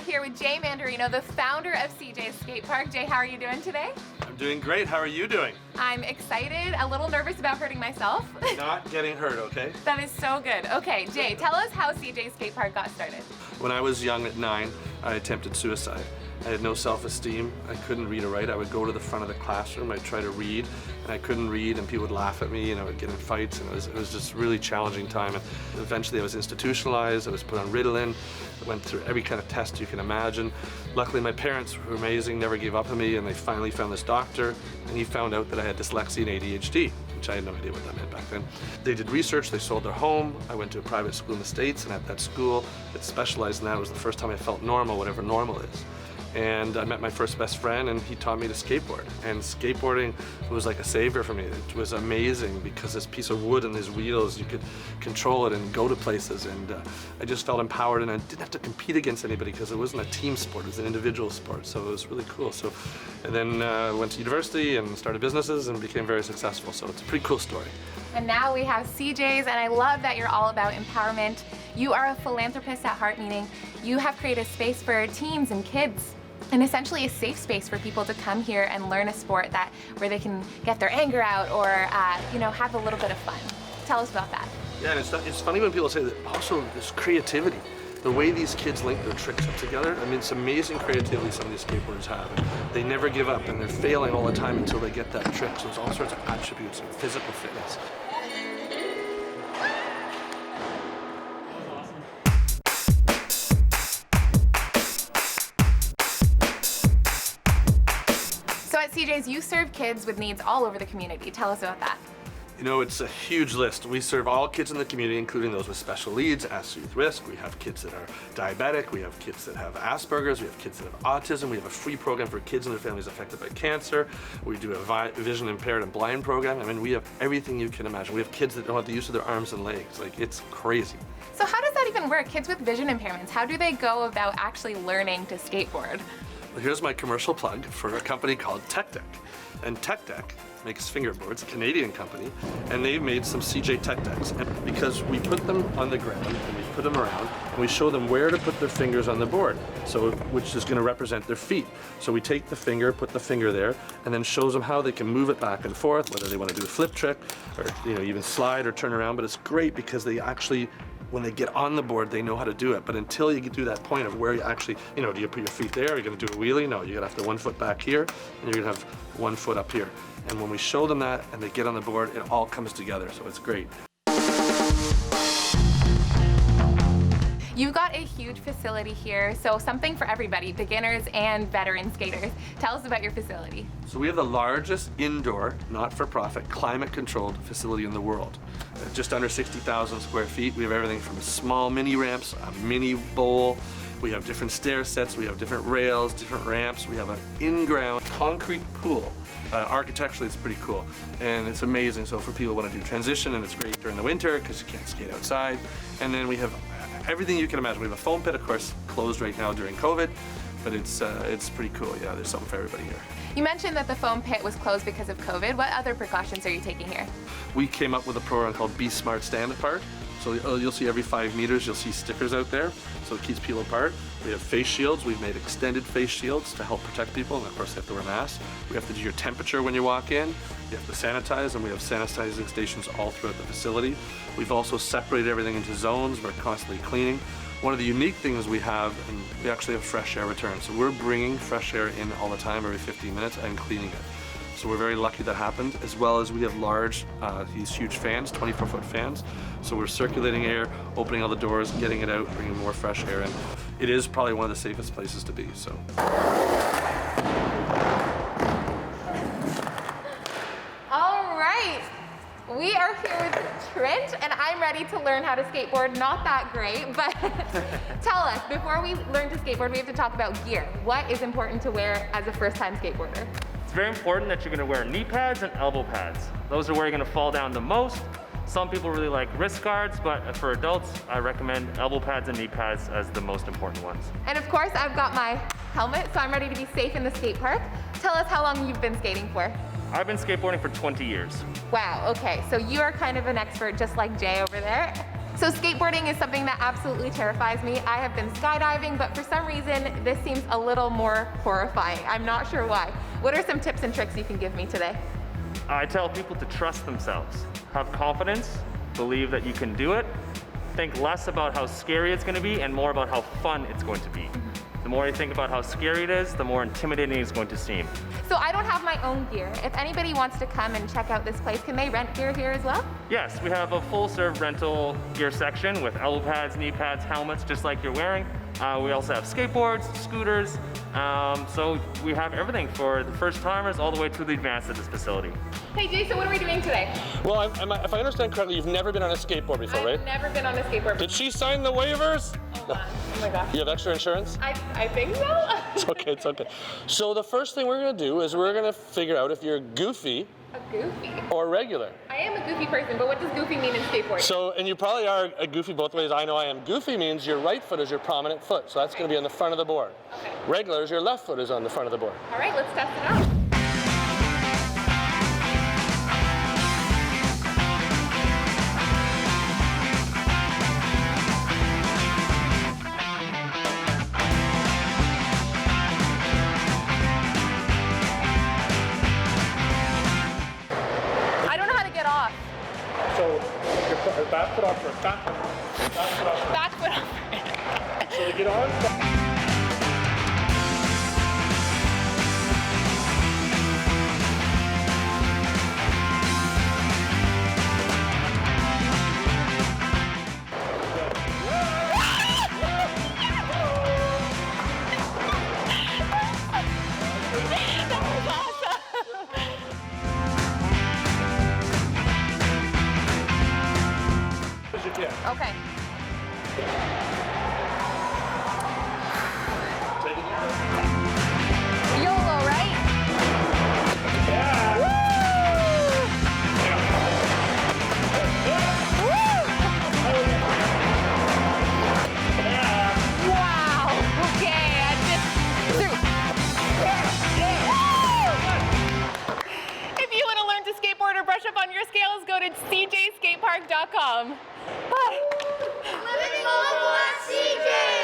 here with Jay Mandarino, the founder of CJ's Skatepark. Jay, how are you doing today? I'm doing great. How are you doing? I'm excited, a little nervous about hurting myself. Not getting hurt, okay? That is so good. Okay, Jay, tell us how CJ's Skatepark got started. When I was young at 9, I attempted suicide. I had no self-esteem. I couldn't read or write. I would go to the front of the classroom. I'd try to read, and I couldn't read, and people would laugh at me, and I would get in fights, and it was just a really challenging time. And eventually I was institutionalized. I was put on Ritalin. I went through every kind of test you can imagine. Luckily, my parents were amazing, never gave up on me, and they finally found this doctor, and he found out that I had dyslexia and ADHD, which I had no idea what that meant back then. They did research, they sold their home. I went to a private school in the States, and at that school that specialized in that, it was the first time I felt normal, whatever normal is. And I met my first best friend, and he taught me to skateboard. And skateboarding was like a savior for me. It was amazing because this piece of wood and these wheels, you could control it and go to places. And I just felt empowered, and I didn't have to compete against anybody because it wasn't a team sport, it was an individual sport. So it was really cool. So, and then went to university and started businesses and became very successful. So it's a pretty cool story. And now we have CJ's, and I love that you're all about empowerment. You are a philanthropist at heart, meaning you have created space for teens and kids, and essentially a safe space for people to come here and learn a sport where they can get their anger out or have a little bit of fun. Tell us about that. Yeah, and it's funny when people say that also this creativity. The way these kids link their tricks up together, I mean, it's amazing creativity some of these skateboarders have. And they never give up, and they're failing all the time until they get that trick. So there's all sorts of attributes of physical fitness. So at CJ's, you serve kids with needs all over the community. Tell us about that. You know, it's a huge list. We serve all kids in the community, including those with special needs, as youth risk. We have kids that are diabetic. We have kids that have Asperger's. We have kids that have autism. We have a free program for kids and their families affected by cancer. We do a vision impaired and blind program. I mean, we have everything you can imagine. We have kids that don't have the use of their arms and legs. Like, it's crazy. So how does that even work? Kids with vision impairments, how do they go about actually learning to skateboard? Well, here's my commercial plug for a company called TechDeck. And TechDeck makes fingerboards, a Canadian company, and they've made some CJ Tech Decks. And because we put them on the ground and we put them around and we show them where to put their fingers on the board, so which is going to represent their feet. So we take the finger, put the finger there, and then shows them how they can move it back and forth, whether they want to do a flip trick or even slide or turn around. But it's great because they actually, when they get on the board, they know how to do it. But until you get to that point of where you actually, do you put your feet there? Are you going to do a wheelie? No, you're going to have the 1 foot back here, and you're going to have 1 foot up here. And when we show them that and they get on the board, it all comes together, so it's great. You've got a huge facility here, so something for everybody, beginners and veteran skaters. Tell us about your facility. So we have the largest indoor, not-for-profit, climate-controlled facility in the world. Just under 60,000 square feet. We have everything from small mini ramps, a mini bowl. We have different stair sets, we have different rails, different ramps. We have an in-ground concrete pool. Architecturally, it's pretty cool, and it's amazing. So for people who want to do transition, and it's great during the winter because you can't skate outside. And then we have everything you can imagine. We have a foam pit, of course, closed right now during COVID, but it's pretty cool. Yeah, there's something for everybody here. You mentioned that the foam pit was closed because of COVID. What other precautions are you taking here? We came up with a program called Be Smart, Stand Apart. So you'll see every 5 meters, you'll see stickers out there, so it keeps people apart. We have face shields. We've made extended face shields to help protect people, and of course they have to wear masks. We have to do your temperature when you walk in. You have to sanitize, and we have sanitizing stations all throughout the facility. We've also separated everything into zones. We're constantly cleaning. One of the unique things we have, and we actually have fresh air return. So we're bringing fresh air in all the time, every 15 minutes, and cleaning it. So we're very lucky that happened, as well as we have large, these huge fans, 24-foot fans. So we're circulating air, opening all the doors, getting it out, bringing more fresh air in. It is probably one of the safest places to be, so. All right, we are here with Trent, and I'm ready to learn how to skateboard. Not that great, but tell us, before we learn to skateboard, we have to talk about gear. What is important to wear as a first-time skateboarder? It's very important that you're going to wear knee pads and elbow pads. Those are where you're going to fall down the most. Some people really like wrist guards, but for adults, I recommend elbow pads and knee pads as the most important ones. And of course, I've got my helmet, so I'm ready to be safe in the skate park. Tell us how long you've been skating for. I've been skateboarding for 20 years. Wow, okay, so you are kind of an expert just like Jay over there. So skateboarding is something that absolutely terrifies me. I have been skydiving, but for some reason, this seems a little more horrifying. I'm not sure why. What are some tips and tricks you can give me today? I tell people to trust themselves, have confidence, believe that you can do it, think less about how scary it's going to be and more about how fun it's going to be. The more you think about how scary it is, the more intimidating it's going to seem. So I don't have my own gear. If anybody wants to come and check out this place, can they rent gear here as well? Yes, we have a full-serve rental gear section with elbow pads, knee pads, helmets, just like you're wearing. We also have skateboards, scooters, so we have everything for the first timers all the way to the advanced at this facility. Hey Jason, what are we doing today? Well, if I understand correctly, you've never been on a skateboard before, right? I've never been on a skateboard. Did she sign the waivers? Oh my gosh. You have extra insurance? I think so. It's okay, it's okay. So the first thing we're gonna do is we're gonna figure out if you're goofy A goofy? or regular. I am a goofy person, but what does goofy mean in skateboarding? So, and you probably are a goofy both ways. I know I am. Goofy means your right foot is your prominent foot, so that's gonna be on the front of the board. Okay. Regular is your left foot is on the front of the board. All right, let's test it out. I don't know how to get off. So, your back foot off first. Back foot off. Back foot off. So to get on. Okay. YOLO, right? Yeah. Woo! Wow. Okay, I just threw. If you want to learn to skateboard or brush up on your skills, go to cjskatepark.com. Bye. Living on CJ!